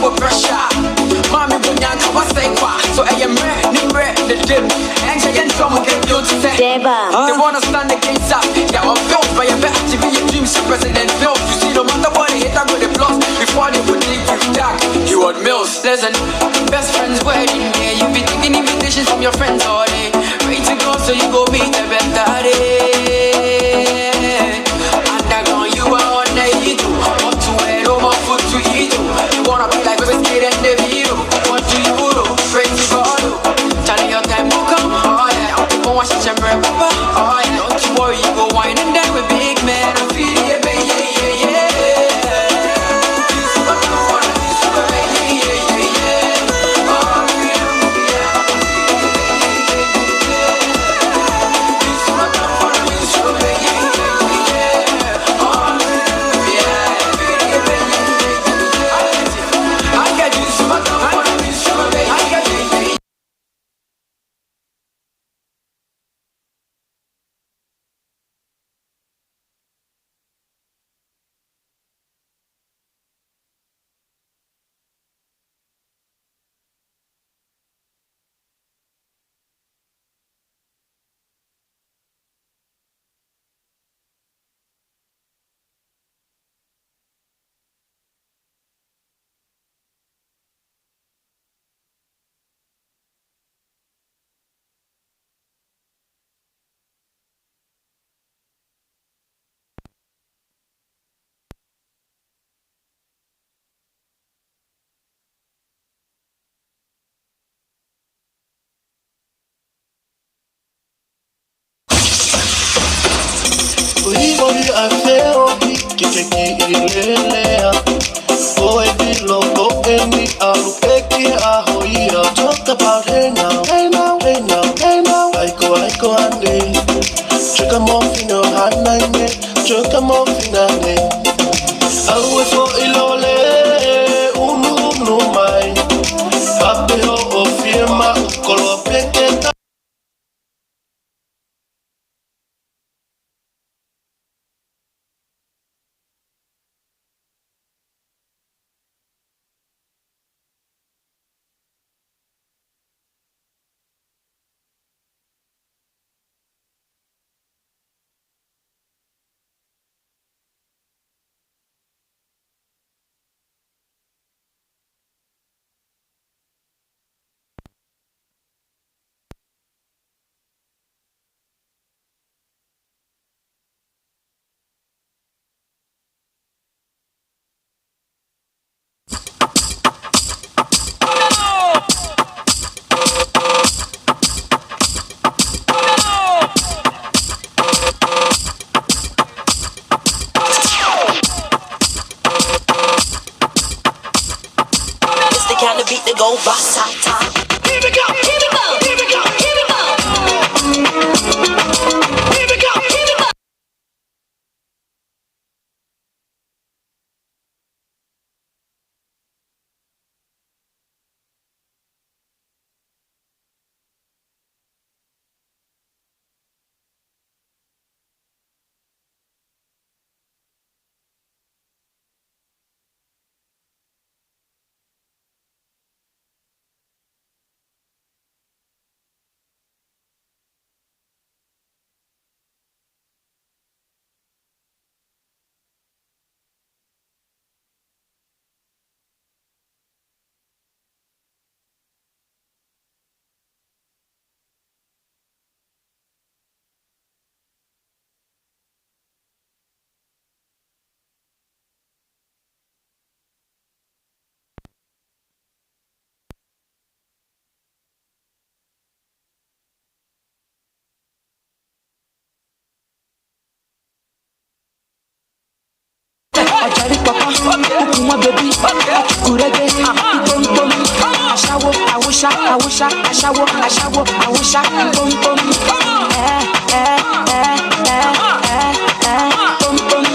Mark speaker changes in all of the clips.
Speaker 1: with pressure. Mommy, when you're not say qua. So I am red, the dim. And again, someone can do to say. They wanna stand against us. Yeah, I'm built by a better TV. Your dreams are president built. You see, no matter what they hit, I got the plus. Before they would think you dark, you want mills. Listen, best friends wedding, yeah. You be taking invitations from your friends all day. Ready to go, so you go meet the better day. Underground, you are on the heat. What to wear, no more food to eat. You wanna be like Webber Skid and the hero. What do you do? Pray to God. Tell your time will come. Oh yeah, don't watch the chamber, papa. Oh yeah, don't you worry, you go wine and dine with big man. I feel it, baby, yeah, yeah.
Speaker 2: I feel que ilelea Boy be loco in me alupeki ahoia Talk about hey now, hey now, hey now, hey now I go ande Chuka mofino hanane Chuka mofina ne Awe fo ilole unu mai Pape ho o firma Kolo peke
Speaker 3: beat to go basata. Here we go, here we go, here we go, here we go. Here we go, here we go.
Speaker 1: Ajari papa, ukuma baby, kurege, pom pom. Ashawo, awusha, awusha, ashawo, ashawo, awusha, pom pom. Pom pom.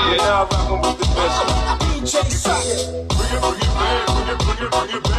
Speaker 4: You're now rocking with the best. DJ Sucker. Bring it back, bring it back.